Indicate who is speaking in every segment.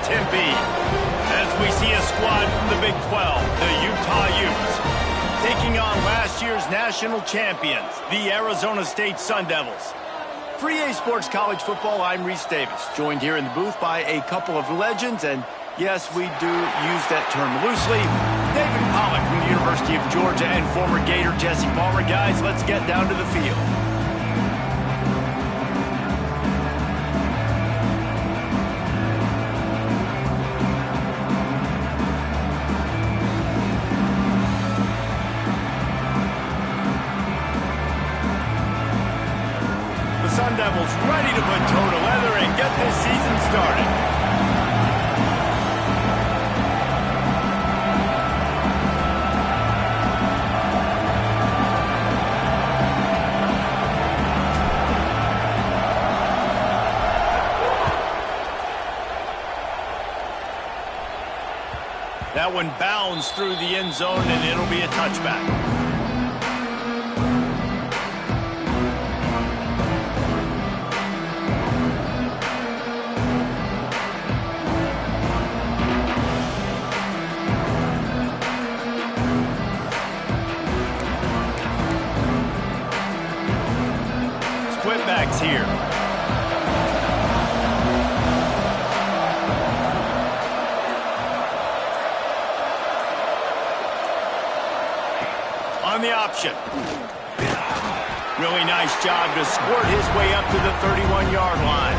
Speaker 1: Tempe. As we see a squad from the Big 12, the Utah Utes, taking on last year's national champions, the Arizona State Sun Devils. For EA Sports College Football, I'm Reese Davis, joined here in the booth by a couple of legends, and yes, we do use that term loosely. David Pollock from the University of Georgia and former Gator Jesse Palmer. Guys, let's get down to the field. The Sun Devils ready to put toe to leather and get this season started. That one bounds through the end zone, and it'll be a touchback. Split backs here. On the option. Really nice job to squirt his way up to the 31-yard line.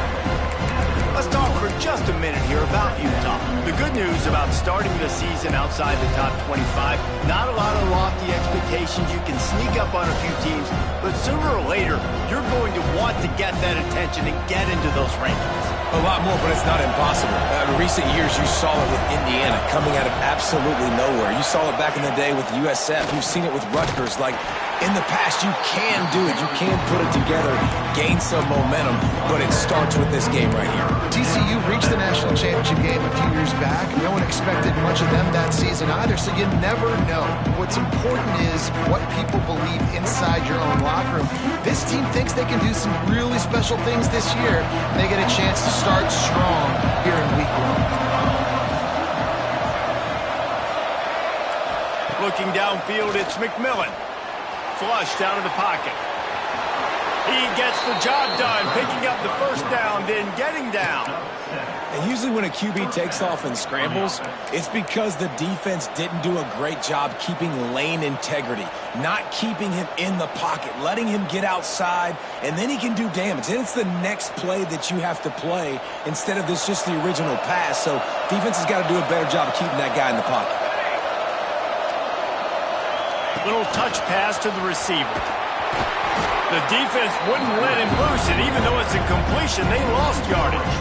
Speaker 1: Let's talk for just a minute here about Utah. The good news about starting the season outside the top 25, not a lot of lofty expectations. You can sneak up on a few teams, but sooner or later, you're going to want to get that attention and get into those rankings.
Speaker 2: A lot more, but it's not impossible. In recent years, you saw it with Indiana coming out of absolutely nowhere. You saw it back in the day with USF. You've seen it with Rutgers. Like, in the past, you can do it. You can put it together, gain some momentum, but it starts with this game right here.
Speaker 3: TCU reached the national championship game a few years back. No one expected much of them that season either, so you never know. What's important is what people believe inside your own locker room. This team thinks they can do some really special things this year, and they get a chance to start strong here in week 1.
Speaker 1: Looking downfield, it's McMillan. Flushed out of the pocket. He gets the job done, picking up the first down, then getting down.
Speaker 2: And usually when a QB takes off and scrambles, it's because the defense didn't do a great job keeping lane integrity, not keeping him in the pocket, letting him get outside, and then he can do damage. And it's the next play that you have to play instead of this just the original pass. So defense has got to do a better job of keeping that guy in the pocket.
Speaker 1: Little touch pass to the receiver. The defense wouldn't let him loose it, even though it's a completion. They lost yardage.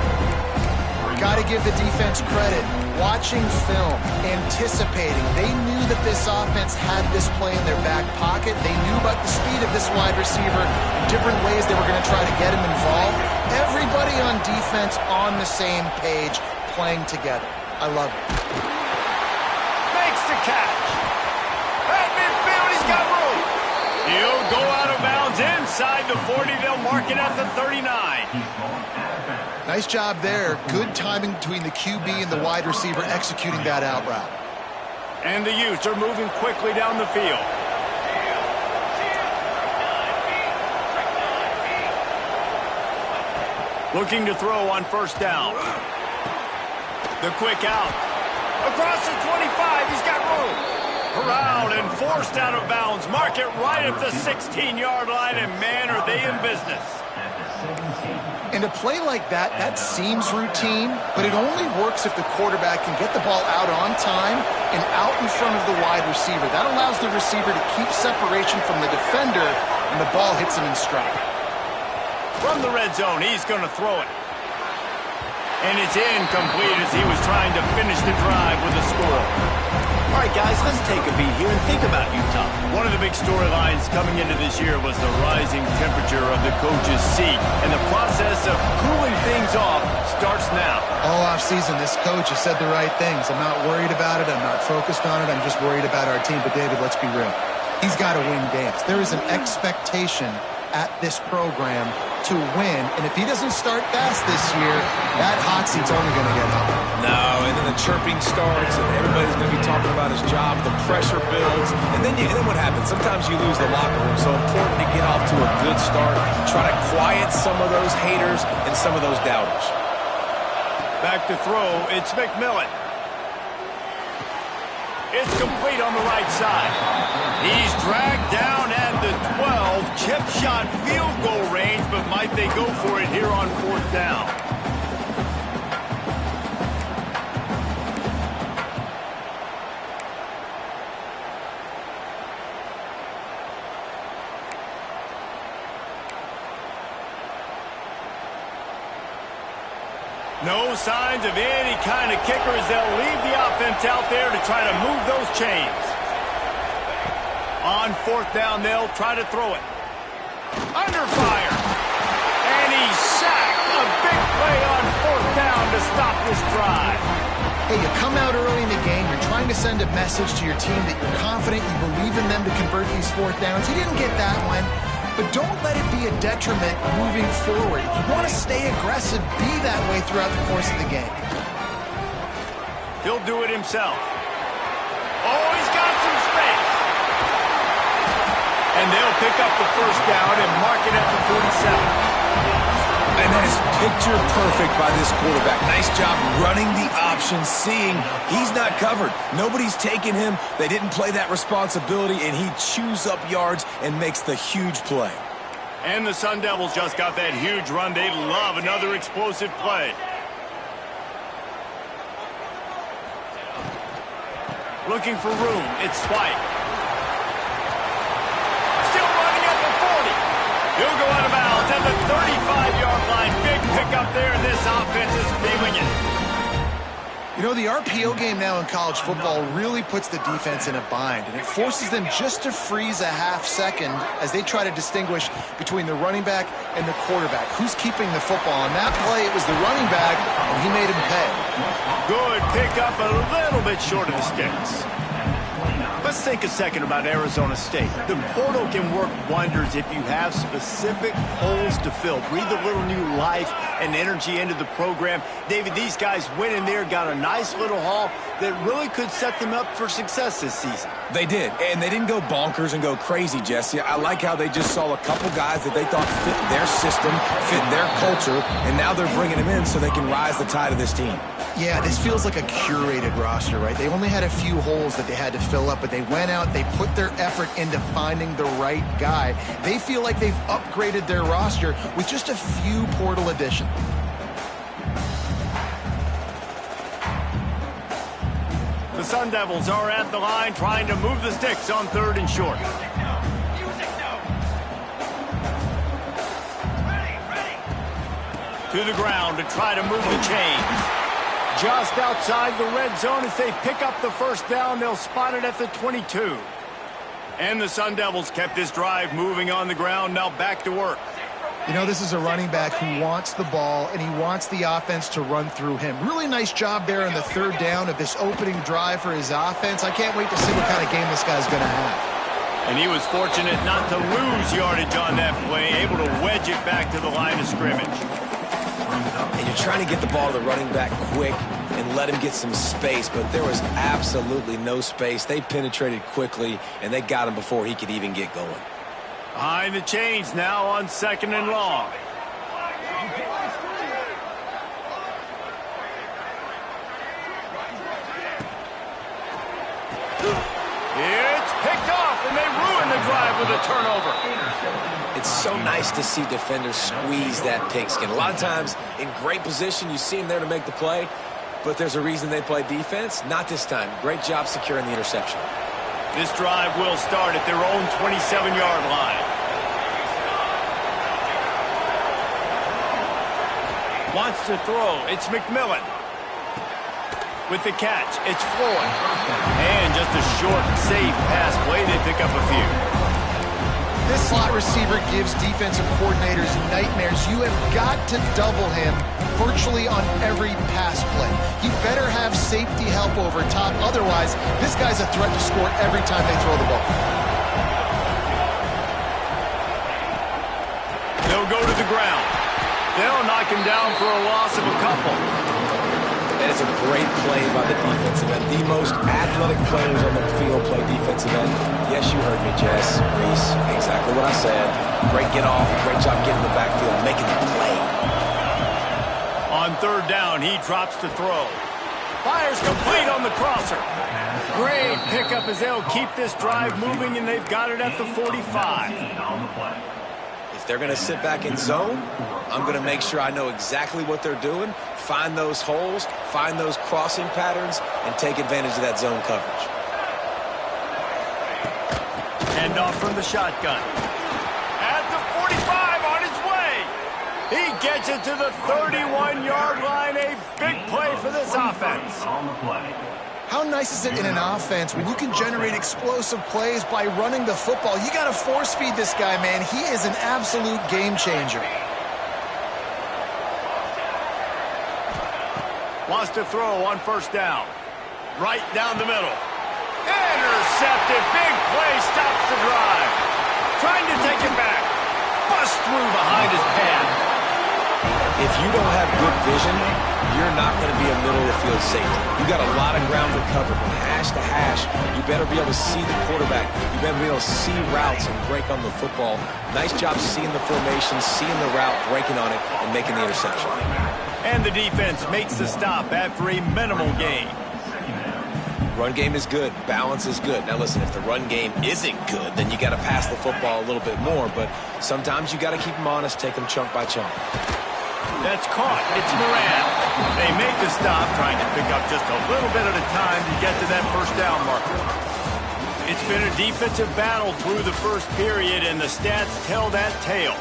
Speaker 3: Got to give the defense credit. Watching film, anticipating. They knew that this offense had this play in their back pocket. They knew about the speed of this wide receiver, different ways they were going to try to get him involved. Everybody on defense on the same page, playing together. I love it.
Speaker 1: Makes the catch. At midfield, he's got room. He'll go out of bounds inside the 40. They'll mark it at the 39.
Speaker 3: Nice job there. Good timing between the QB and the wide receiver executing that out route.
Speaker 1: And the Utes are moving quickly down the field. Looking to throw on first down. The quick out. Across the 25, he's got room. Corralled and forced out of bounds. Mark it right at the 16-yard line, and man, are they in business.
Speaker 3: And a play like that, that seems routine, but it only works if the quarterback can get the ball out on time and out in front of the wide receiver. That allows the receiver to keep separation from the defender, and the ball hits him in stride.
Speaker 1: From the red zone, he's going to throw it. And it's incomplete as he was trying to finish the drive with a score. All right, guys, let's take a beat here and think about Utah. One of the big storylines coming into this year was the rising temperature of the coach's seat, and the process of cooling things off starts now.
Speaker 3: All offseason, this coach has said the right things. I'm not worried about it. I'm not focused on it. I'm just worried about our team. But, David, let's be real. He's got to win games. There is an expectation at this program to win, and if he doesn't start fast this year, that hot seat's only going to get hotter.
Speaker 2: No, chirping starts, and everybody's going to be talking about his job. The pressure builds, and then what happens? Sometimes you lose the locker room. So important to get off to a good start. Try to quiet some of those haters and some of those doubters.
Speaker 1: Back to throw, it's McMillan. It's complete on the right side. He's dragged down at the 12. Chip shot field goal range, but might they go for it here on 4th down? No signs of any kind of kickers. They'll leave the offense out there to try to move those chains. On 4th down, they'll try to throw it. Under fire. And he's sacked. A big play on 4th down to stop this drive.
Speaker 3: Hey, you come out early in the game, you're trying to send a message to your team that you're confident, you believe in them to convert these 4th downs. You didn't get that one. But don't let it be a detriment moving forward. If you want to stay aggressive, be that way throughout the course of the game.
Speaker 1: He'll do it himself. Oh, he's got some space. And they'll pick up the 1st down and mark it at the 47.
Speaker 2: And that is picture perfect by this quarterback. Nice job running the option, seeing he's not covered. Nobody's taking him. They didn't play that responsibility, and he chews up yards and makes the huge play.
Speaker 1: And the Sun Devils just got that huge run. They love another explosive play. Looking for room. It's Spike. Still running at the 40. He'll go out of bounds at the 35-yard line. Big pickup there, and this offense is feeling it.
Speaker 3: You know, the RPO game now in college football really puts the defense in a bind, and it forces them just to freeze a half second as they try to distinguish between the running back and the quarterback. Who's keeping the football? On that play, it was the running back, and he made him pay.
Speaker 1: Good pickup, a little bit short of the sticks. Let's think a second about Arizona State. The portal can work wonders if you have specific holes to fill. Breathe a little new life and energy into the program. David, these guys went in there, got a nice little haul that really could set them up for success this season.
Speaker 2: They did, and they didn't go bonkers and go crazy, Jesse. I like how they just saw a couple guys that they thought fit their system, fit their culture, and now they're bringing them in so they can rise the tide of this team.
Speaker 3: Yeah, this feels like a curated roster, right? They only had a few holes that they had to fill up, but they went out, they put their effort into finding the right guy. They feel like they've upgraded their roster with just a few portal additions.
Speaker 1: The Sun Devils are at the line trying to move the sticks on 3rd and short. To the ground to try to move the chains. Just outside the red zone as they pick up the 1st down. They'll spot it at the 22. And the Sun Devils kept this drive moving on the ground. Now back to work.
Speaker 3: You know, this is a running back who wants the ball, and he wants the offense to run through him. Really nice job there on the 3rd down of this opening drive for his offense. I can't wait to see what kind of game this guy's going to have.
Speaker 1: And he was fortunate not to lose yardage on that play, able to wedge it back to the line of scrimmage.
Speaker 2: And you're trying to get the ball to the running back quick and let him get some space, but there was absolutely no space. They penetrated quickly, and they got him before he could even get going.
Speaker 1: Behind the chains now on 2nd and long. It's picked off, and they ruin the drive with a turnover.
Speaker 2: It's so nice to see defenders squeeze that pigskin. A lot of times in great position, you see them there to make the play, but there's a reason they play defense. Not this time. Great job securing the interception.
Speaker 1: This drive will start at their own 27-yard line. Wants to throw. It's McMillan. With the catch, it's Floyd. And just a short, safe pass play. They pick up a few.
Speaker 3: This slot receiver gives defensive coordinators nightmares. You have got to double him virtually on every pass play. He better have safety help over top. Otherwise, this guy's a threat to score every time they throw the ball. They'll
Speaker 1: go to the ground. They'll knock him down for a loss of a couple.
Speaker 2: And That's a great play by the defensive end. The most athletic players on the field play defensive end. Yes, you heard me, Jess, Reese. Exactly what I said. Great get off. Great job getting the backfield, making the play.
Speaker 1: On third down, he drops to throw. Fires complete on the crosser. Great pickup as they'll keep this drive moving, and they've got it at the 45.
Speaker 2: If they're going to sit back in zone, I'm going to make sure I know exactly what they're doing, find those holes, find those crossing patterns, and take advantage of that zone coverage.
Speaker 1: Hand off from the shotgun. At the 45 on his way. He gets it to the 31-yard line. A big play for this offense.
Speaker 3: How nice is it in an offense when you can generate explosive plays by running the football? You got to force feed this guy, man. He is an absolute game changer.
Speaker 1: Wants to throw on first down. Right down the middle. Intercepted. Big play stops the drive. Trying to take it back. Bust through behind his pad.
Speaker 2: If you don't have good vision, you're not going to be a middle-of-the-field safety. You got a lot of ground to cover from hash to hash. You better be able to see the quarterback. You better be able to see routes and break on the football. Nice job seeing the formation, seeing the route, breaking on it, and making the interception.
Speaker 1: And the defense makes the stop after a minimal gain.
Speaker 2: Run game is good. Balance is good. Now, listen, if the run game isn't good, then you got to pass the football a little bit more. But sometimes you got to keep them honest, take them chunk by chunk.
Speaker 1: That's caught. It's Moran. They make the stop, trying to pick up just a little bit at a time to get to that first down marker. It's been a defensive battle through the first period, and the stats tell that tale.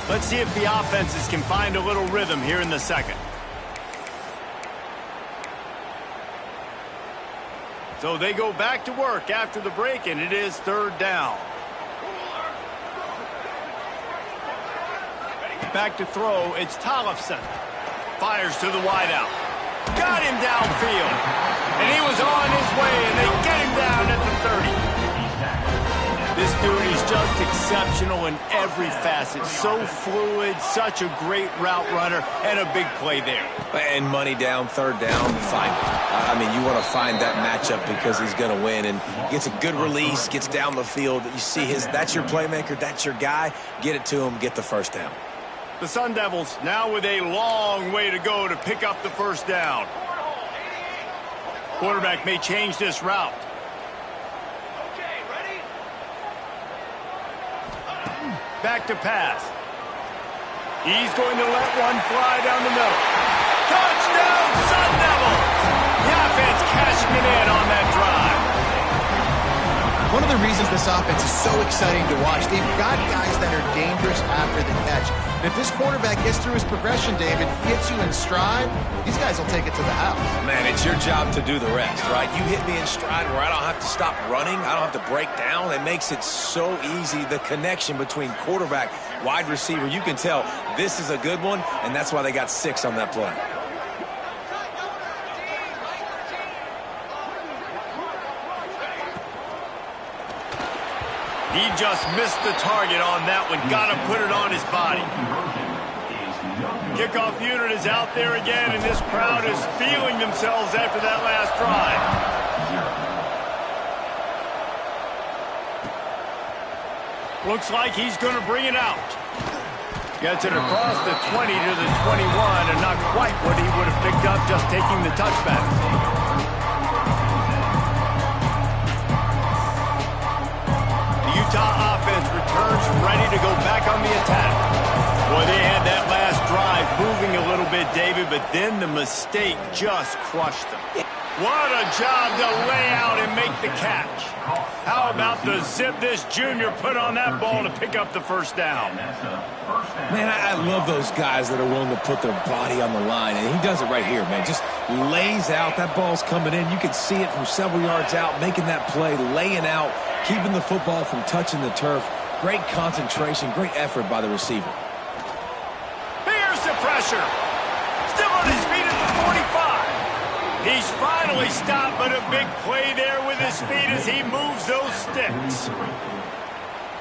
Speaker 1: Let's see if the offenses can find a little rhythm here in the second. So they go back to work after the break, and it is third down. Back to throw, it's Tollefson. Fires to the wideout. Got him downfield. And he was on his way, and they get him down at the 30. This dude is just exceptional in every facet. So fluid, such a great route runner, and a big play there.
Speaker 2: And money down, third down, find it. I mean, you want to find that matchup because he's going to win. And gets a good release, gets down the field. You see that's your playmaker, that's your guy. Get it to him, get the first down.
Speaker 1: The Sun Devils now with a long way to go to pick up the first down. Quarterback may change this route. Back to pass. He's going to let one fly down the middle. Touchdown, Sun Devils! The offense cashing it in on that drive.
Speaker 3: One of the reasons this offense is so exciting to watch, they've got guys that are dangerous after the catch. And if this quarterback gets through his progression, David, hits you in stride, these guys will take it to the house.
Speaker 2: Man, it's your job to do the rest, right? You hit me in stride where I don't have to stop running. I don't have to break down. It makes it so easy, the connection between quarterback, wide receiver. You can tell this is a good one, and that's why they got 6 on that play.
Speaker 1: He just missed the target on that one. Got to put it on his body. Kickoff unit is out there again, and this crowd is feeling themselves after that last drive. Looks like he's going to bring it out. Gets it across the 20 to the 21, and not quite what he would have picked up just taking the touchback. Utah offense returns ready to go back on the attack. Boy, they had that last drive moving a little bit, David, but then the mistake just crushed them. What a job to lay out and make the catch. How about the zip this junior put on that ball to pick up the first down?
Speaker 2: Man, I love those guys that are willing to put their body on the line, and he does it right here, man. Just lays out. That ball's coming in. You can see it from several yards out, making that play, laying out, keeping the football from touching the turf. Great concentration, great effort by the receiver.
Speaker 1: Here's the pressure. Still on his feet at the 45. He's finally stopped, but a big play there with his speed as he moves those sticks.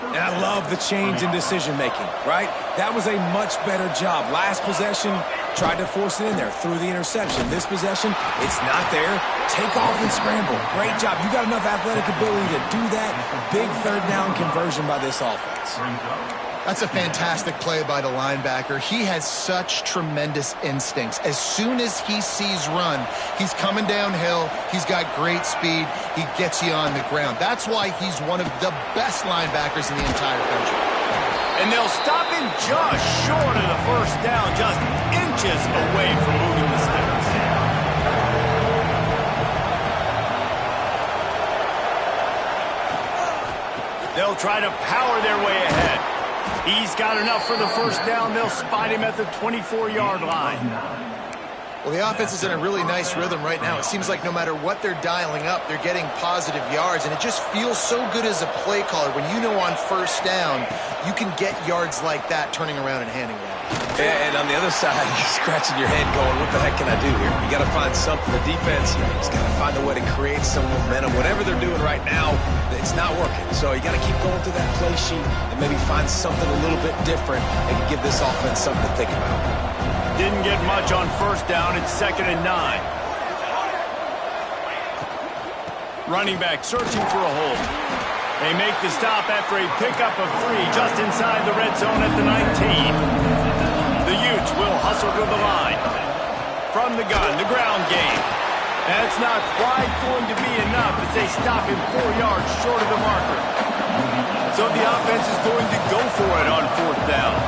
Speaker 2: And I love the change in decision-making, right? That was a much better job. Last possession, Tried to force it in there through the interception. This possession, it's not there. Take off and scramble. Great job. You got enough athletic ability to do that. Big third down conversion by this offense.
Speaker 3: That's a fantastic play by the linebacker. He has such tremendous instincts. As soon as he sees run, he's coming downhill. He's got great speed. He gets you on the ground. That's why he's one of the best linebackers in the entire country.
Speaker 1: And they'll stop him just short of the first down, just inches away from moving the sticks. They'll try to power their way ahead. He's got enough for the first down. They'll spot him at the 24-yard line.
Speaker 3: Well, the offense is in a really nice rhythm right now. It seems like no matter what they're dialing up, they're getting positive yards, and it just feels so good as a play caller when you know on first down you can get yards like that turning around and handing it out.
Speaker 2: And on the other side, you're scratching your head going, what the heck can I do here? You got to find something. The defense has got to find a way to create some momentum. Whatever they're doing right now, it's not working. So you got to keep going through that play sheet and maybe find something a little bit different and give this offense something to think about.
Speaker 1: Didn't get much on first down. It's 2nd and 9. Running back searching for a hole. They make the stop after a pickup of 3 just inside the red zone at the 19. The Utes will hustle to the line. From the gun, the ground game. That's not quite going to be enough as they stop him 4 yards short of the marker. So the offense is going to go for it on 4th down.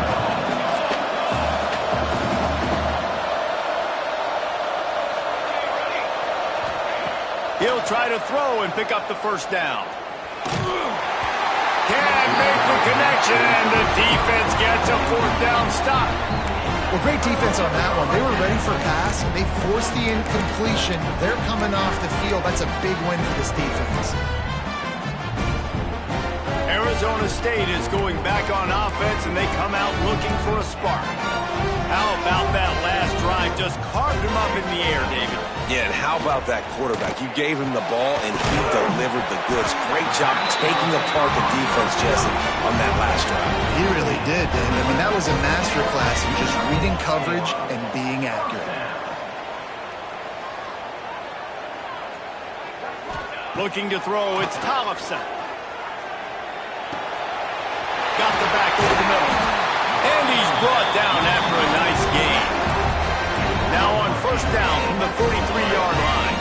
Speaker 1: He'll try to throw and pick up the first down. Can't make the connection, and the defense gets a 4th down stop.
Speaker 3: Well, great defense on that one. They were ready for pass, and they forced the incompletion. They're coming off the field. That's a big win for this defense.
Speaker 1: Arizona State is going back on offense, and they come out looking for a spark. How about that last drive? Just carved him up in the air, David.
Speaker 2: Yeah, and how about that quarterback? You gave him the ball, and he delivered the goods. Great job taking apart the defense, Jesse, on that last drive.
Speaker 3: He really did, David. I mean, that was a masterclass in just reading coverage and being accurate.
Speaker 1: Looking to throw, it's Tollefson. Got the back over the middle. And he's brought down after a nice gain. Now on first down from the 43-yard line.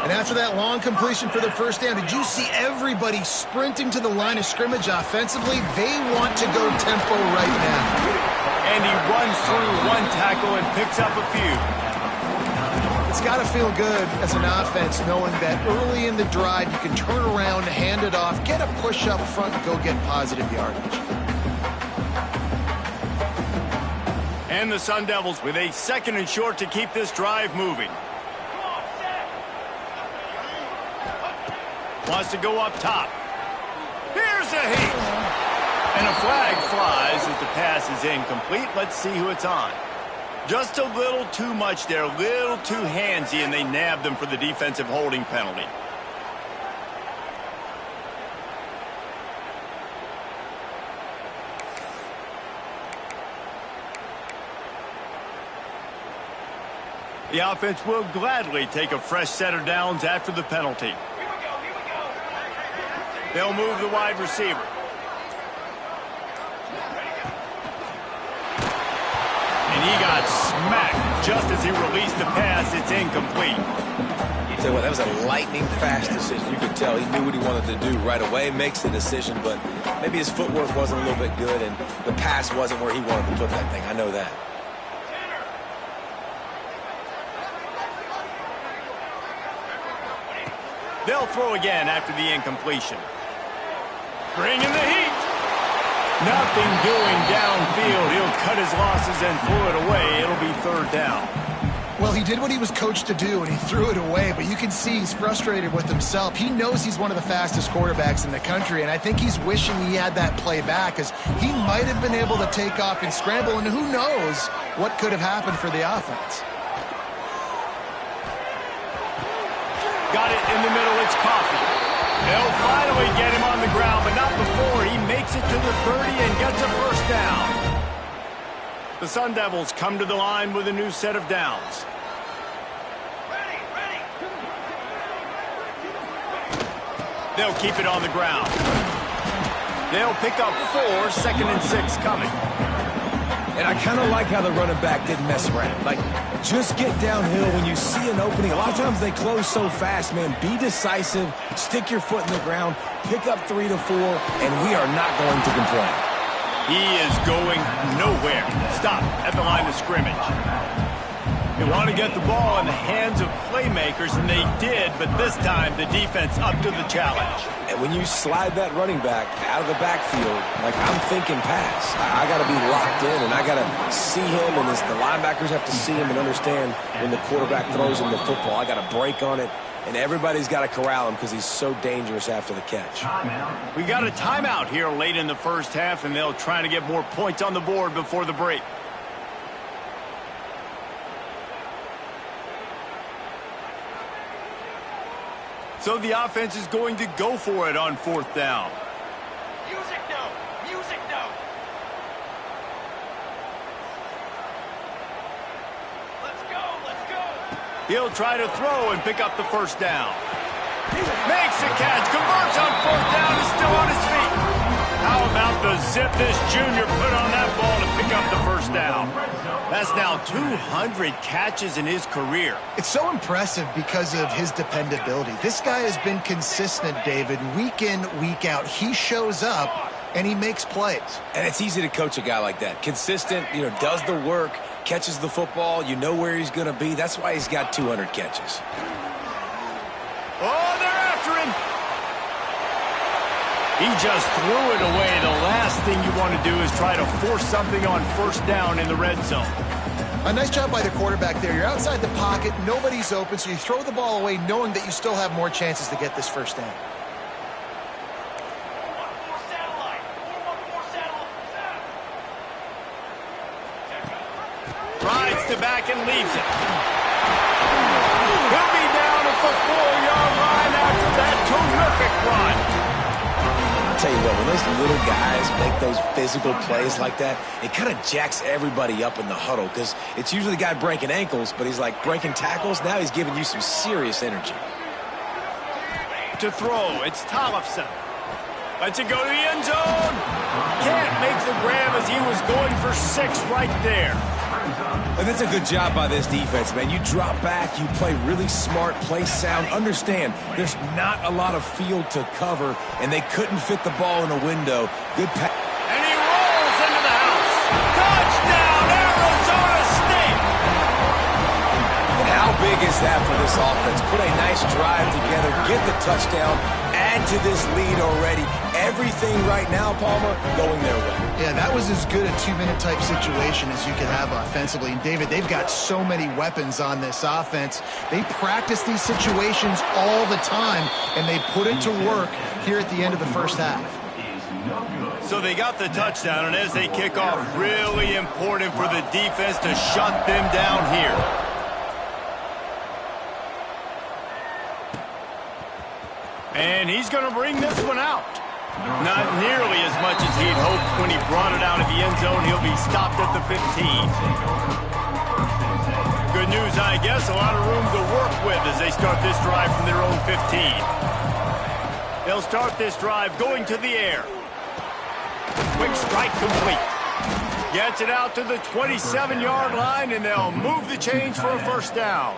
Speaker 3: And after that long completion for the first down, did you see everybody sprinting to the line of scrimmage offensively? They want to go tempo right now.
Speaker 1: And he runs through 1 tackle and picks up a few.
Speaker 3: It's got to feel good as an offense knowing that early in the drive you can turn around, hand it off, get a push up front, and go get positive yardage.
Speaker 1: And the Sun Devils with a 2nd and short to keep this drive moving. Wants to go up top. Here's a heat. And a flag flies as the pass is incomplete. Let's see who it's on. Just a little too much there, a little too handsy, and they nabbed them for the defensive holding penalty. The offense will gladly take a fresh set of downs after the penalty. They'll move the wide receiver. And he got smacked just as he released the pass. It's incomplete.
Speaker 2: Tell you what, that was a lightning-fast decision. You could tell he knew what he wanted to do right away, makes the decision, but maybe his footwork wasn't a little bit good, and the pass wasn't where he wanted to put that thing. I know that.
Speaker 1: They'll throw again after the incompletion. Bringing the heat. Nothing doing downfield. He'll cut his losses and throw it away. It'll be 3rd down.
Speaker 3: Well, he did what he was coached to do, and he threw it away, but you can see he's frustrated with himself. He knows he's one of the fastest quarterbacks in the country, and I think he's wishing he had that play back, because he might have been able to take off and scramble, and who knows what could have happened for the offense.
Speaker 1: Got it in the middle. It's Coffee. They'll finally get him on the ground, but not before he makes it to the 30 and gets a first down. The Sun Devils come to the line with a new set of downs. They'll keep it on the ground. They'll pick up 4, 2nd and 6 coming.
Speaker 2: And I kind of like how the running back didn't mess around. Like, just get downhill when you see an opening. A lot of times they close so fast, man. Be decisive, stick your foot in the ground, pick up 3 to 4, and we are not going to complain.
Speaker 1: He is going nowhere. Stop at the line of scrimmage. They want to get the ball in the hands of playmakers, and they did, but this time the defense up to the challenge.
Speaker 2: And when you slide that running back out of the backfield, like I'm thinking pass, I got to be locked in, and I got to see him, and the linebackers have to see him and understand when the quarterback throws him the football. I got to break on it, and everybody's got to corral him because he's so dangerous after the catch.
Speaker 1: We got a timeout here late in the first half, and they'll try to get more points on the board before the break. So the offense is going to go for it on 4th down.
Speaker 4: Music note! Music note! Let's go! Let's go!
Speaker 1: He'll try to throw and pick up the 1st down. Makes the catch, converts on 4th down, is still on his feet. How about the zip this junior put on that ball to pick up the 1st down? That's now 200 catches in his career.
Speaker 3: It's so impressive because of his dependability. This guy has been consistent, David, week in, week out. He shows up, and he makes plays.
Speaker 2: And it's easy to coach a guy like that. Consistent, does the work, catches the football, you know where he's going to be. That's why he's got 200 catches.
Speaker 1: Oh, they're after him. He just threw it away. The last thing you want to do is try to force something on 1st down in the red zone.
Speaker 3: A nice job by the quarterback there. You're outside the pocket, nobody's open, so you throw the ball away knowing that you still have more chances to get this 1st down.
Speaker 1: Rides to back and leaves it. He'll be down at the 4-yard line after that terrific run.
Speaker 2: Tell you what, when those little guys make those physical plays like that, it kind of jacks everybody up in the huddle because it's usually the guy breaking ankles, but he's like breaking tackles. Now he's giving you some serious energy.
Speaker 1: To throw, it's Tollefson. Lets it go to the end zone. Can't make the grab as he was going for 6 right there.
Speaker 2: And that's a good job by this defense, man. You drop back, you play really smart, play sound. Understand, there's not a lot of field to cover, and they couldn't fit the ball in a window. Good pass.
Speaker 1: And he rolls into the house. Touchdown, Arizona State!
Speaker 2: And how big is that for this offense? Put a nice drive together, get the touchdown, add to this lead already. Everything right now, Palmer, going their way.
Speaker 3: Yeah, that was as good a 2-minute type situation as you could have offensively. And, David, they've got so many weapons on this offense. They practice these situations all the time, and they put it to work here at the end of the first half.
Speaker 1: So they got the touchdown, and as they kick off, really important for the defense to shut them down here. And he's going to bring this one out. Not nearly as much as he'd hoped when he brought it out of the end zone. He'll be stopped at the 15. Good news, I guess. A lot of room to work with as they start this drive from their own 15. They'll start this drive going to the air. Quick strike complete. Gets it out to the 27-yard line, and they'll move the chains for a 1st down.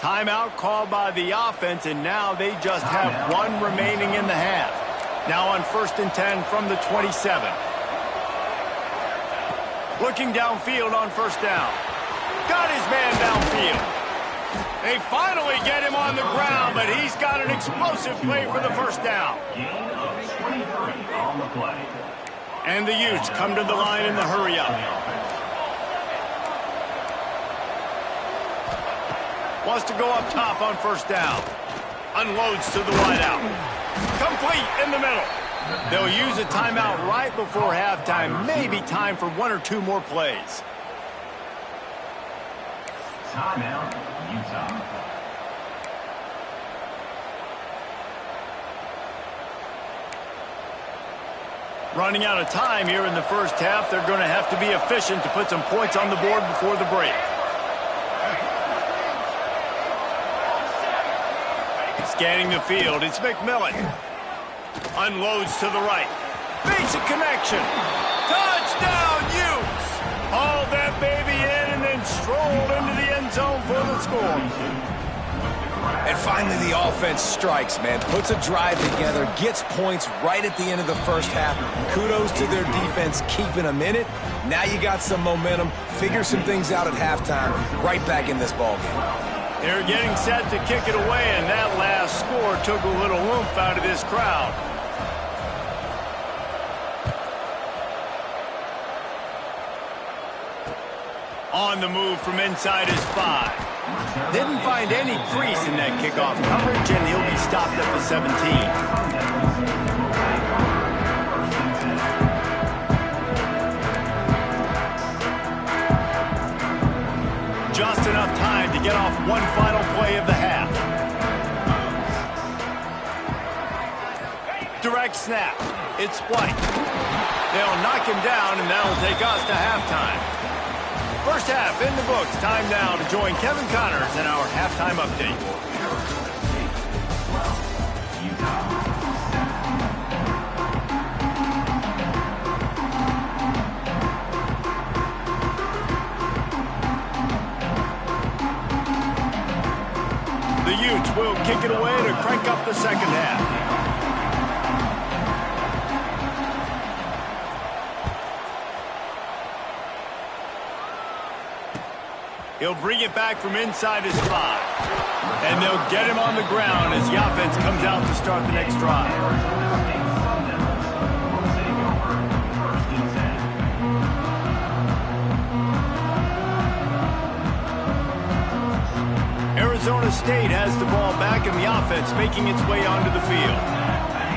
Speaker 1: Timeout called by the offense, and now they just have 1 remaining in the half. Now on 1st and 10 from the 27. Looking downfield on 1st down. Got his man downfield. They finally get him on the ground, but he's got an explosive play for the 1st down. And the Utes come to the line in the hurry-up. Wants to go up top on 1st down. Unloads to the wideout. Complete in the middle. They'll use a timeout right before halftime. Maybe time for 1 or 2 more plays.
Speaker 5: Timeout, Utah.
Speaker 1: Running out of time here in the first half. They're going to have to be efficient to put some points on the board before the break. Scanning the field, it's McMillan. Unloads to the right. Makes a connection. Touchdown, Utes! Hauled that baby in and then strolled into the end zone for the score.
Speaker 2: And finally, the offense strikes, man. Puts a drive together, gets points right at the end of the first half. Kudos to their defense keeping them in it. Now you got some momentum. Figure some things out at halftime. Right back in this ballgame.
Speaker 1: They're getting set to kick it away, and that last score took a little oomph out of this crowd. On the move from inside his 5. Didn't find any crease in that kickoff coverage, and he'll be stopped at the 17. Just enough time to get off one final play of the half. Direct snap. It's White. They'll knock him down, and that'll take us to halftime. First half in the books. Time now to join Kevin Connors in our halftime update. The Utes will kick it away to crank up the second half. He'll bring it back from inside his 5. And they'll get him on the ground as the offense comes out to start the next drive. Arizona State has the ball back and the offense making its way onto the field.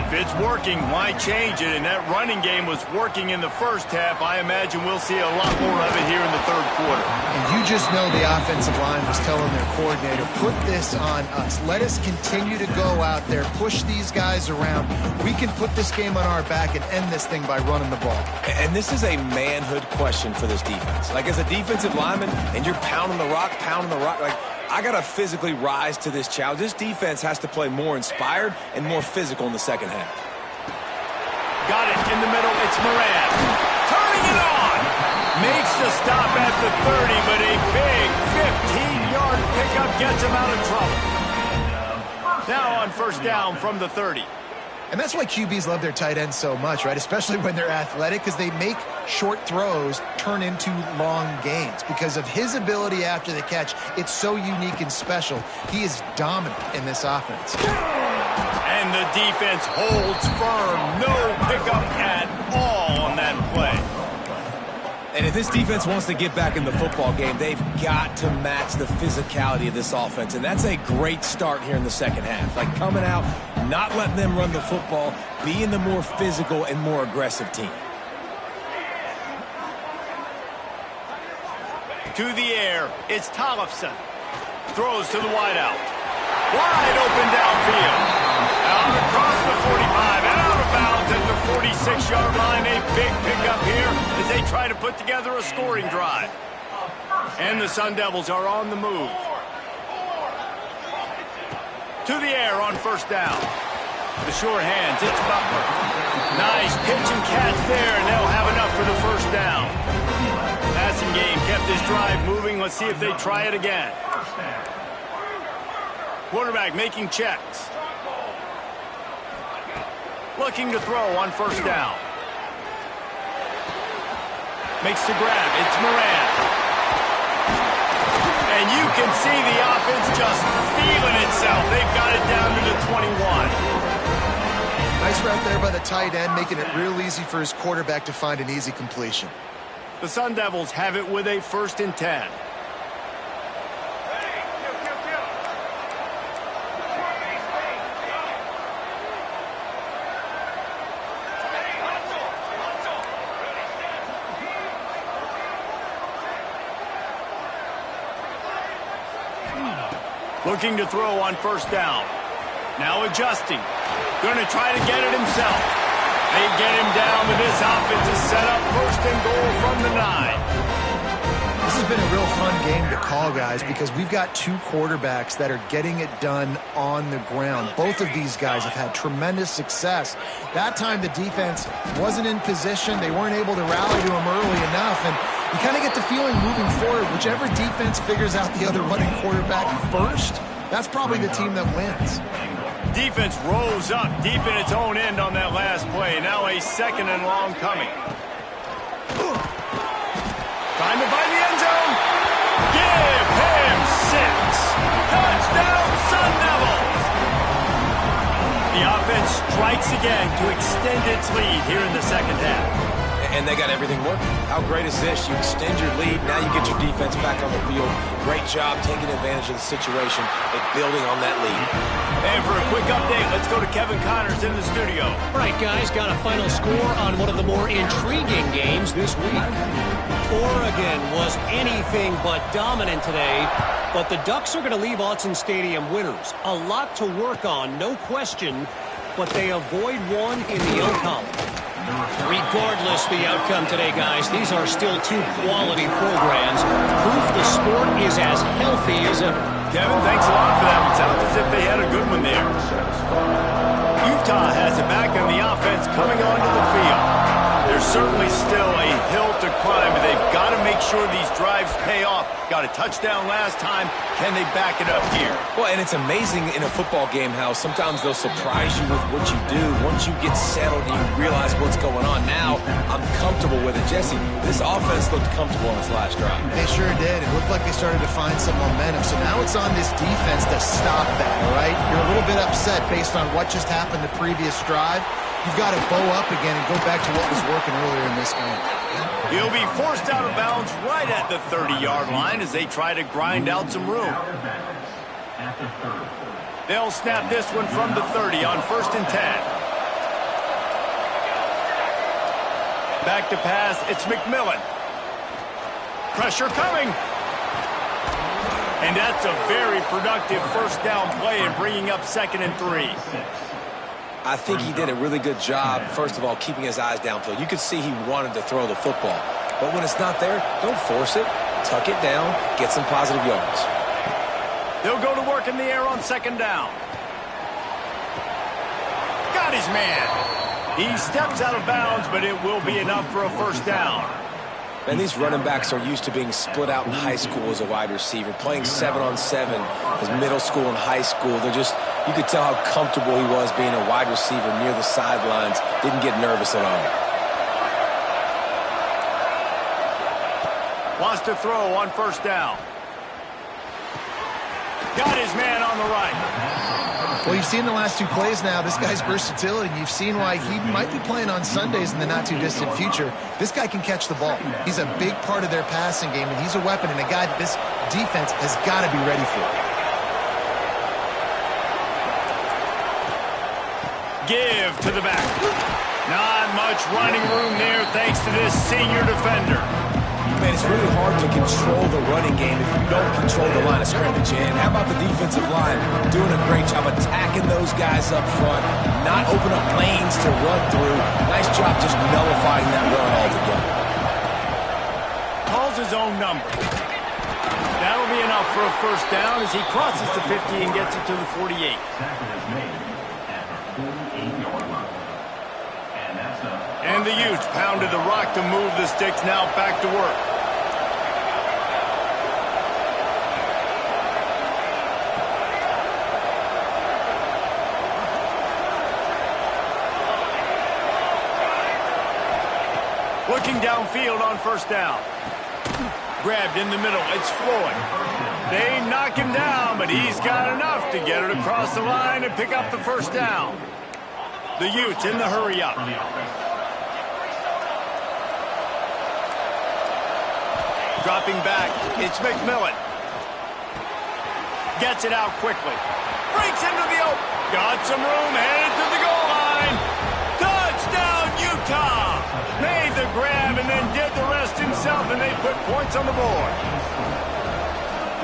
Speaker 1: If it's working, why change it? And that running game was working in the first half. I imagine we'll see a lot more of it here in the third quarter.
Speaker 3: And you just know the offensive line was telling their coordinator, put this on us. Let us continue to go out there, push these guys around. We can put this game on our back and end this thing by running the ball.
Speaker 2: And this is a manhood question for this defense. Like, as a defensive lineman, and you're pounding the rock, like, I got to physically rise to this challenge. This defense has to play more inspired and more physical in the second half.
Speaker 1: Got it in the middle. It's Moran. Turning it on. Makes the stop at the 30, but a big 15-yard pickup gets him out of trouble. Now on first down from the 30.
Speaker 3: And that's why QBs love their tight ends so much, right? Especially when they're athletic, because they make short throws turn into long gains. Because of his ability after the catch, it's so unique and special. He is dominant in this offense.
Speaker 1: And the defense holds firm. No pickup at all on that play.
Speaker 2: And if this defense wants to get back in the football game, they've got to match the physicality of this offense. And that's a great start here in the second half. Like, coming out, not letting them run the football, being the more physical and more aggressive team.
Speaker 1: To the air, it's Tollefson. Throws to the wideout. Wide open downfield. Out across the 45 and out of bounds at the 46-yard line. A big pickup here as they try to put together a scoring drive. And the Sun Devils are on the move. To the air on first down. The sure hands, it's Butler. Nice pitch and catch there, and they'll have enough for the first down. Passing game kept this drive moving. Let's see if they try it again. Quarterback making checks. Looking to throw on first down. Makes the grab. It's Moran. And you can see the offense just feeling itself. They've got it down to the 21.
Speaker 3: Nice route there by the tight end, making it real easy for his quarterback to find an easy completion.
Speaker 1: The Sun Devils have it with a 1st and 10. Looking to throw on first down. Now adjusting. Going to try to get it himself. They get him down with this offensive setup. First and goal from the 9.
Speaker 3: This has been a real fun game to call, guys, because we've got two quarterbacks that are getting it done on the ground. Both of these guys have had tremendous success. That time the defense wasn't in position. They weren't able to rally to him early enough, and you kind of get the feeling moving forward, whichever defense figures out the other running quarterback first, that's probably the team that wins.
Speaker 1: Defense rose up deep in its own end on that last play. Now a second and long coming. Trying to find the end zone. Give him 6. Touchdown, Sun Devils. The offense strikes again to extend its lead here in the second half.
Speaker 2: And they got everything working. How great is this? You extend your lead, now you get your defense back on the field. Great job taking advantage of the situation and building on that lead.
Speaker 1: And for a quick update, let's go to Kevin Connors in the studio.
Speaker 6: All right, guys, got a final score on one of the more intriguing games this week. Oregon was anything but dominant today, but the Ducks are going to leave Autzen Stadium winners. A lot to work on, no question, but they avoid one in the outcome. Regardless the outcome today, guys, these are still two quality programs. Proof the sport is as healthy as ever.
Speaker 1: Kevin, thanks a lot for that. It sounds as if they had a good one there. Utah has it back on the offense coming onto the field. There's certainly still a hill to climb, but they've got to make sure these drives pay off. Got a touchdown last time. Can they back it up here?
Speaker 2: Well, and it's amazing in a football game how sometimes they'll surprise you with what you do. Once you get settled and you realize what's going on. Now, I'm comfortable with it. Jesse, this offense looked comfortable on its last drive.
Speaker 3: They sure did. It looked like they started to find some momentum. So now it's on this defense to stop that, all right? You're a little bit upset based on what just happened the previous drive. You've got to bow up again and go back to what was working earlier in this game.
Speaker 1: He'll be forced out of bounds right at the 30-yard line as they try to grind out some room. They'll snap this one from the 30 on 1st and 10. Back to pass, it's McMillan. Pressure coming. And that's a very productive first down play in bringing up 2nd and 3.
Speaker 2: I think he did a really good job, first of all, keeping his eyes downfield. You could see he wanted to throw the football. But when it's not there, don't force it. Tuck it down, get some positive yards.
Speaker 1: They'll go to work in the air on 2nd down. Got his man. He steps out of bounds, but it will be enough for a first down.
Speaker 2: And these running backs are used to being split out in high school as a wide receiver, playing 7-on-7 as middle school and high school. You could tell how comfortable he was being a wide receiver near the sidelines. Didn't get nervous at all.
Speaker 1: Wants to throw on 1st down. Got his man on the right.
Speaker 3: Well, you've seen the last 2 plays now. This guy's versatility. You've seen why he might be playing on Sundays in the not-too-distant future. This guy can catch the ball. He's a big part of their passing game, and he's a weapon and a guy that this defense has got to be ready for.
Speaker 1: Give to the back. Not much running room there thanks to this senior defender.
Speaker 2: Man, it's really hard to control the running game if you don't control the line of scrimmage. And how about the defensive line doing a great job attacking those guys up front, not open up lanes to run through. Nice job just nullifying that run altogether.
Speaker 1: Calls his own number. That'll be enough for a first down as he crosses the 50 and gets it to the 48. And the Utes pounded the rock to move the sticks, now back to work. Looking downfield on 1st down. Grabbed in the middle, it's Floyd. They knock him down, but he's got enough to get it across the line and pick up the first down. The Utes in the hurry up. Dropping back, it's McMillan. Gets it out quickly. Breaks into the open. Got some room, headed to the goal line. Touchdown, Utah! Made the grab and then did the rest himself, and they put points on the board.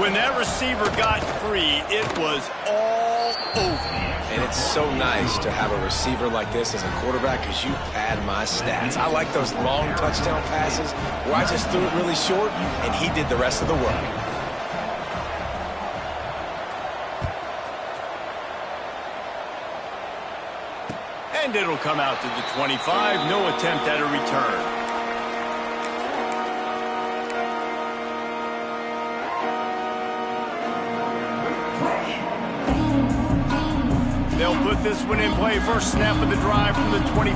Speaker 1: When that receiver got free, it was all over.
Speaker 2: And it's so nice to have a receiver like this as a quarterback because you pad my stats. I like those long touchdown passes where I just threw it really short and he did the rest of the work.
Speaker 1: And it'll come out to the 25. No attempt at a return. They'll put this one in play. First snap of the drive from the 25.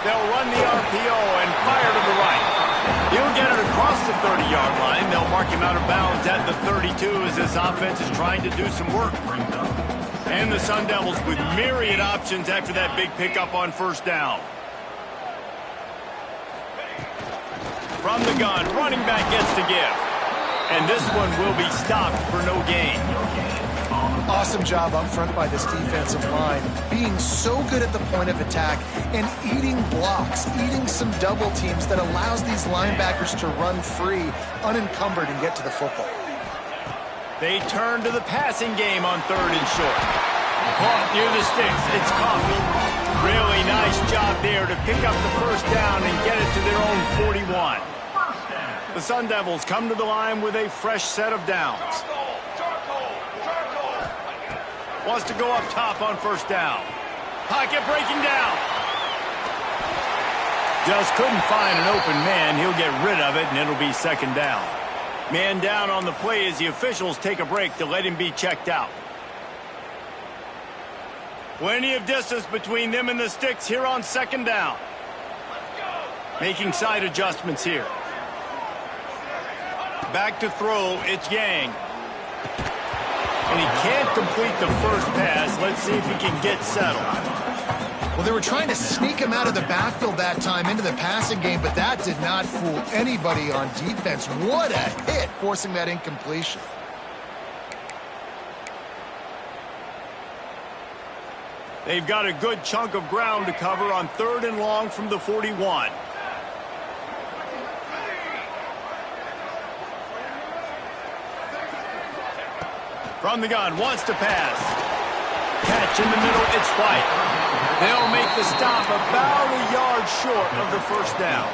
Speaker 1: They'll run the RPO and fire to the right. He'll get it across the 30-yard line. They'll mark him out of bounds at the 32 as this offense is trying to do some work. And the Sun Devils with myriad options after that big pickup on first down. From the gun, running back gets to give. And this one will be stopped for no gain.
Speaker 3: Awesome job up front by this defensive line, being so good at the point of attack and eating blocks, eating some double teams that allows these linebackers to run free, unencumbered, and get to the football.
Speaker 1: They turn to the passing game on 3rd and short. Caught near the sticks. It's Coffee. Really nice job there to pick up the first down and get it to their own 41. The Sun Devils come to the line with a fresh set of downs. Wants to go up top on first down. Pocket breaking down. Just couldn't find an open man. He'll get rid of it, and it'll be second down. Man down on the play as the officials take a break to let him be checked out. Plenty of distance between them and the sticks here on second down. Making side adjustments here. Back to throw, it's Yang. And he can't complete the first pass. Let's see if he can get settled.
Speaker 3: Well, they were trying to sneak him out of the backfield that time into the passing game, but that did not fool anybody on defense. What a hit, forcing that incompletion.
Speaker 1: They've got a good chunk of ground to cover on 3rd and long from the 41. From the gun, wants to pass. Catch in the middle, it's White. They'll make the stop about a yard short of the first down.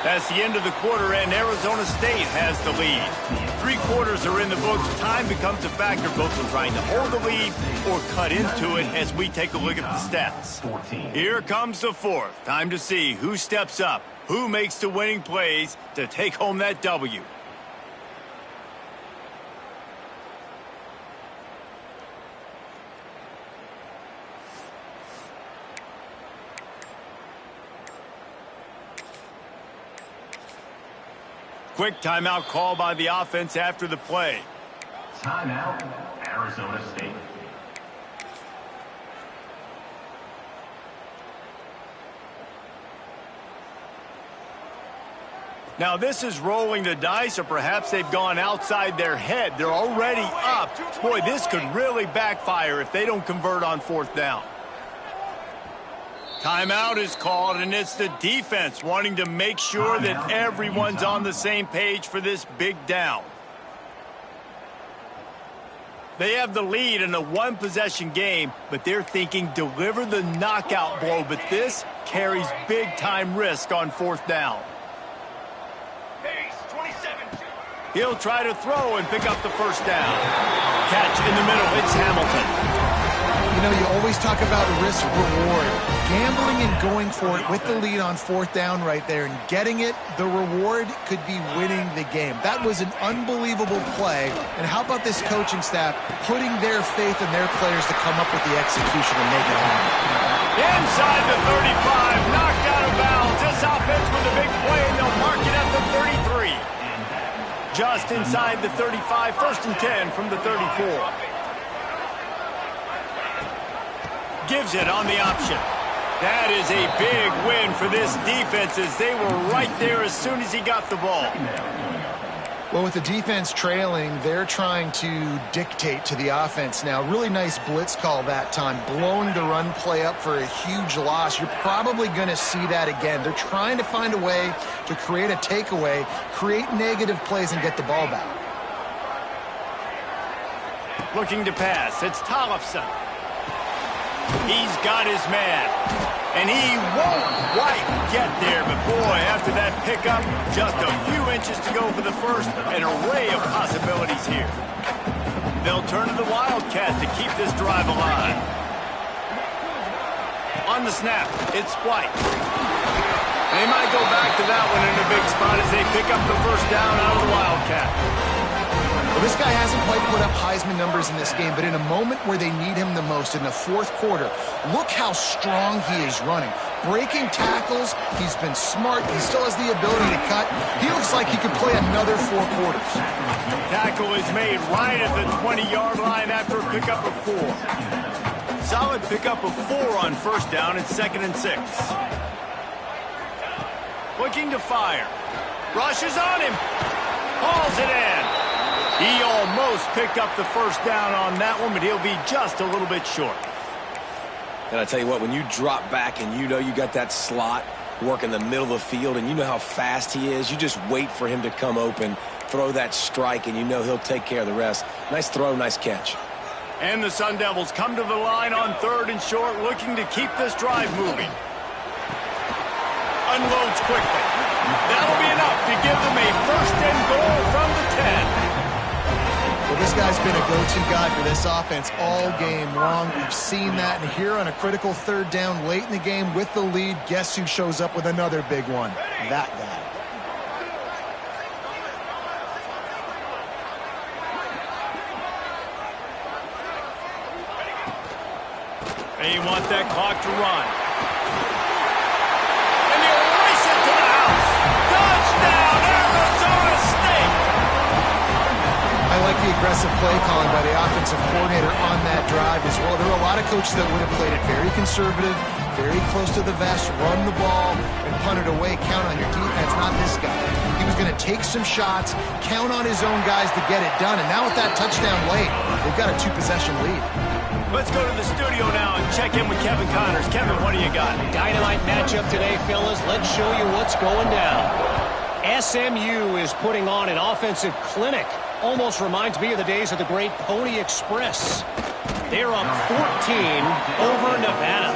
Speaker 1: That's the end of the quarter, and Arizona State has the lead. 3 quarters are in the books. Time becomes a factor, both in trying to hold the lead or cut into it as we take a look at the stats. Here comes the 4th. Time to see who steps up, who makes the winning plays to take home that W. Quick timeout call by the offense after the play.
Speaker 5: Timeout, Arizona State.
Speaker 1: Now this is rolling the dice, or perhaps they've gone outside their head. They're already up. Boy, this could really backfire if they don't convert on 4th down. Timeout is called, and it's the defense wanting to make sure that everyone's on the same page for this big down. They have the lead in a 1-possession game, but they're thinking deliver the knockout blow, but this carries big-time risk on 4th down. He'll try to throw and pick up the first down. Catch in the middle, it's Hamilton.
Speaker 3: You know, you always talk about risk-reward. Gambling and going for it with the lead on 4th down right there and getting it, the reward could be winning the game. That was an unbelievable play. And how about this coaching staff putting their faith in their players to come up with the execution and make it happen?
Speaker 1: Inside the 35, knocked out of bounds. This offense with a big play, and they'll mark it at the 33. Just inside the 35, 1st and 10 from the 34. Gives it on the option. That is a big win for this defense as they were right there as soon as he got the ball.
Speaker 3: Well, with the defense trailing, they're trying to dictate to the offense now. Really nice blitz call that time, blowing the run play up for a huge loss. You're probably going to see that again. They're trying to find a way to create a takeaway, create negative plays, and get the ball back.
Speaker 1: Looking to pass. It's Tollefson. He's got his man. And he won't quite get there. But, boy, after that pickup, just a few inches to go for the first. An array of possibilities here. They'll turn to the Wildcat to keep this drive alive. On the snap, it's White. They might go back to that one in a big spot as they pick up the first down out of the Wildcat.
Speaker 3: Well, this guy hasn't quite put up Heisman numbers in this game, but in a moment where they need him the most, in the fourth quarter, look how strong he is running. Breaking tackles, he's been smart, he still has the ability to cut. He looks like he could play another 4 quarters.
Speaker 1: Tackle is made right at the 20-yard line after a pickup of 4. Solid pickup of 4 on first down. It's 2nd and 6. Looking to fire. Rushes on him. Hauls it in. He almost picked up the first down on that one, but he'll be just a little bit short.
Speaker 2: And I tell you what, when you drop back and you know you got that slot work in the middle of the field and you know how fast he is, you just wait for him to come open, throw that strike, and you know he'll take care of the rest. Nice throw, nice catch.
Speaker 1: And the Sun Devils come to the line on 3rd and short, looking to keep this drive moving. Unloads quickly. That'll be enough to give them a 1st and goal from the 10.
Speaker 3: Well, this guy's been a go-to guy for this offense all game long. We've seen that, and here on a critical 3rd down late in the game with the lead, guess who shows up with another big one? That guy.
Speaker 1: They want that clock to run. And they'll race it to the house. Touchdown, Arizona State!
Speaker 3: I like the aggressive play calling by the offensive coordinator on that drive as well. There are a lot of coaches that would have played it very conservative, very close to the vest, run the ball, and punt it away. Count on your defense, not this guy. He was going to take some shots, count on his own guys to get it done, and now with that touchdown late, they've got a 2-possession lead.
Speaker 1: Let's go to the studio now and check in with Kevin Connors. Kevin, what do you got?
Speaker 6: Dynamite matchup today, fellas. Let's show you what's going down. SMU is putting on an offensive clinic. Almost reminds me of the days of the great Pony Express. They're up 14 over Nevada.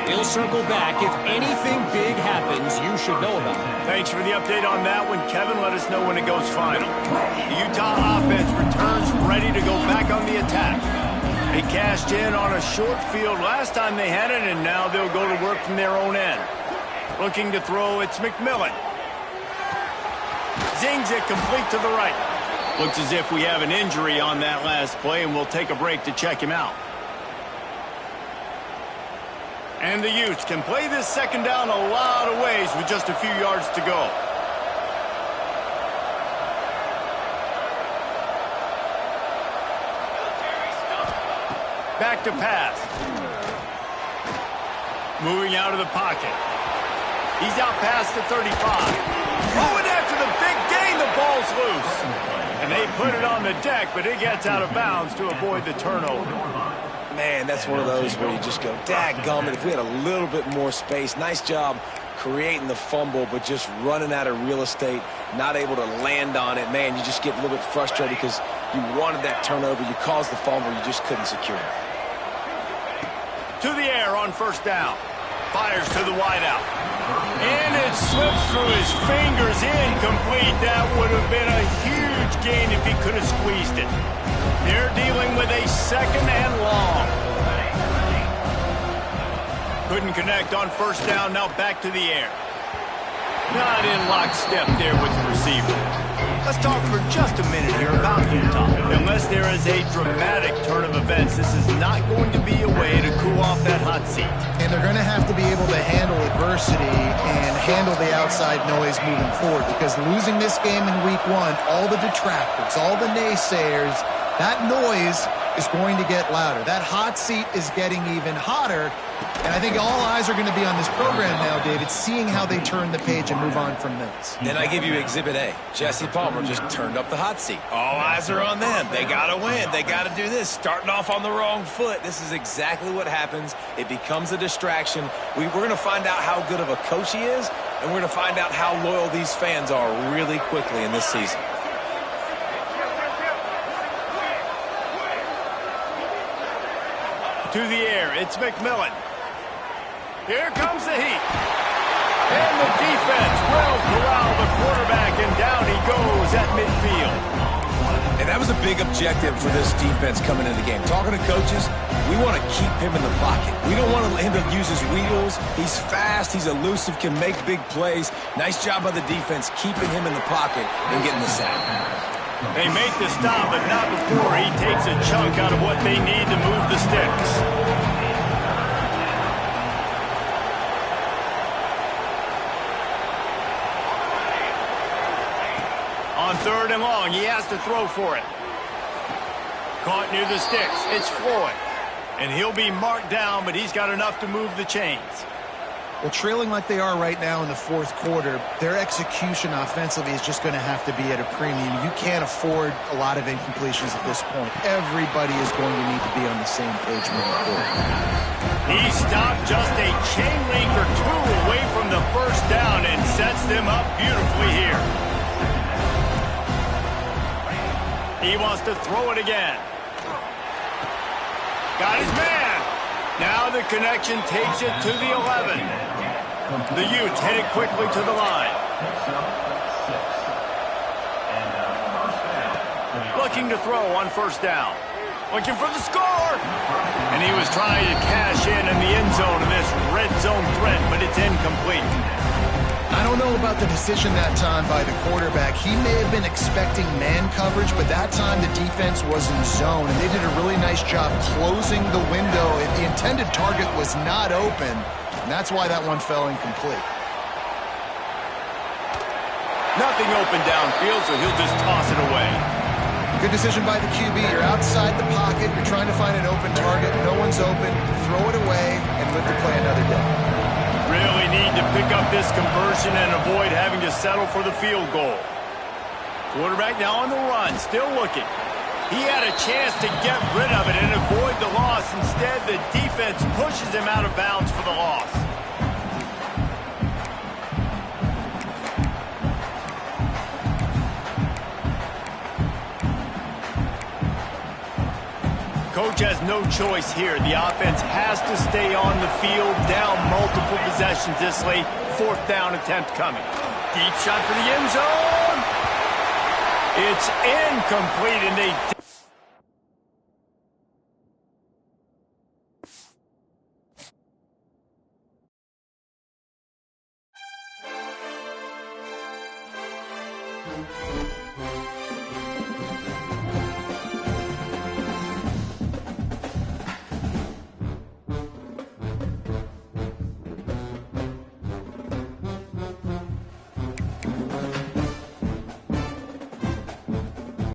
Speaker 6: They'll circle back. If anything big happens, you should know about it.
Speaker 1: Thanks for the update on that one, Kevin. Let us know when it goes final. The Utah offense returns ready to go back on the attack. They cashed in on a short field last time they had it, and now they'll go to work from their own end. Looking to throw, it's McMillan. Zings it complete to the right. Looks as if we have an injury on that last play, and we'll take a break to check him out. And the Utes can play this 2nd down a lot of ways with just a few yards to go. Back to pass. Moving out of the pocket. He's out past the 35. Oh, and after the big gain, the ball's loose. And they put it on the deck, but it gets out of bounds to avoid the turnover.
Speaker 2: Man, that's one of those where you just go, dadgummit, if we had a little bit more space. Nice job creating the fumble, but just running out of real estate, not able to land on it. Man, you just get a little bit frustrated because you wanted that turnover. You caused the fumble. You just couldn't secure it.
Speaker 1: To the air on 1st down. Fires to the wideout. And it slips through his fingers, incomplete. That would have been a huge gain if he could have squeezed it. They're dealing with a 2nd and long. Couldn't connect on 1st down, now back to the air. Not in lockstep there with the receiver. Let's talk for just a minute here about Utah. Unless there is a dramatic turn of events, this is not going to be a way to cool off that hot seat.
Speaker 3: And they're going to have to be able to handle adversity and handle the outside noise moving forward, because losing this game in week 1, all the detractors, all the naysayers, that noise is going to get louder. That hot seat is getting even hotter. And I think all eyes are going to be on this program now, David, seeing how they turn the page and move on from this.
Speaker 2: Then I give you Exhibit A. Jesse Palmer just turned up the hot seat. All eyes are on them. They got to win. They got to do this. Starting off on the wrong foot. This is exactly what happens. It becomes a distraction. We're going to find out how good of a coach he is, and we're going to find out how loyal these fans are really quickly in this season.
Speaker 1: To the air, it's McMillan. Here comes the heat. And the defense will corral the quarterback, and down he goes at midfield.
Speaker 2: And that was a big objective for this defense coming into the game. Talking to coaches, we want to keep him in the pocket. We don't want him to use his wheels. He's fast, he's elusive, can make big plays. Nice job by the defense keeping him in the pocket and getting the sack.
Speaker 1: They make the stop, but not before he takes a chunk out of what they need to move the sticks. On 3rd and long, he has to throw for it. Caught near the sticks. It's Floyd. And he'll be marked down, but he's got enough to move the chains.
Speaker 3: Well, trailing like they are right now in the 4th quarter, their execution offensively is just going to have to be at a premium. You can't afford a lot of incompletions at this point. Everybody is going to need to be on the same page moving forward.
Speaker 1: He stopped just a chain link or two away from the first down and sets them up beautifully here. He wants to throw it again. Got his man. Now the connection takes it to the 11. The Utes headed quickly to the line. Looking to throw on 1st down. Looking for the score. And he was trying to cash in the end zone in this red zone threat, but it's incomplete.
Speaker 3: I don't know about the decision that time by the quarterback. He may have been expecting man coverage, but that time the defense was in zone, and they did a really nice job closing the window. The intended target was not open, and that's why that one fell incomplete.
Speaker 1: Nothing open downfield, so he'll just toss it away.
Speaker 3: Good decision by the QB. You're outside the pocket. You're trying to find an open target. No one's open. Throw it away and live to play another day.
Speaker 1: Really need to pick up this conversion and avoid having to settle for the field goal. Quarterback now on the run, still looking. He had a chance to get rid of it and avoid the loss. Instead, the defense pushes him out of bounds for the loss. Coach has no choice here. The offense has to stay on the field, down multiple possessions this late. 4th down attempt coming. Deep shot for the end zone. It's incomplete, and they...